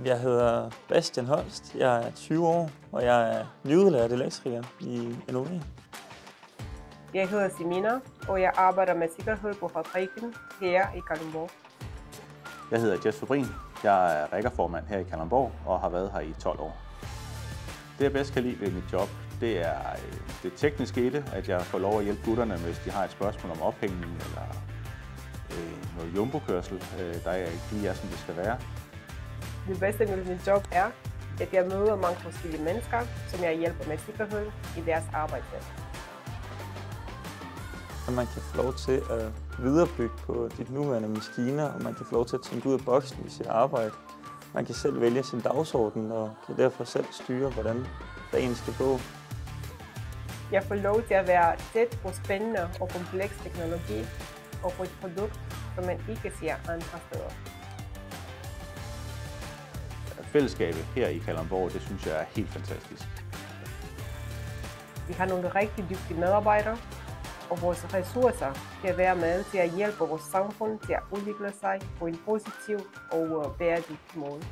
Jeg hedder Bastian Holst, jeg er 20 år, og jeg er nyudlært elektriker i NOV. Jeg hedder Simina, og jeg arbejder med sikkerhed på fabrikken her i Kalundborg. Jeg hedder Jess Fabrin, jeg er rækkerformand her i Kalundborg og har været her i 12 år. Det jeg bedst kan lide ved mit job, det er det tekniske i det, at jeg får lov at hjælpe gutterne, hvis de har et spørgsmål om ophængning eller noget jumbokørsel, der ikke lige er, som det skal være. Det bedste ved mit job er, at jeg møder mange forskellige mennesker, som jeg hjælper med sikkerhed i deres arbejdsplads. Man kan få lov til at viderebygge på dit nuværende maskiner, og man kan få lov til at tænke ud af boksen i sit arbejde. Man kan selv vælge sin dagsorden og kan derfor selv styre, hvordan dagen skal gå. Jeg får lov til at være tæt på spændende og kompleks teknologi og på et produkt, som man ikke ser andre steder. Fællesskabet her i Kalundborg, det synes jeg er helt fantastisk. Vi har nogle rigtig dygtige medarbejdere, og vores ressourcer kan være med til at hjælpe vores samfund til at udvikle sig på en positiv og bæredygtig måde.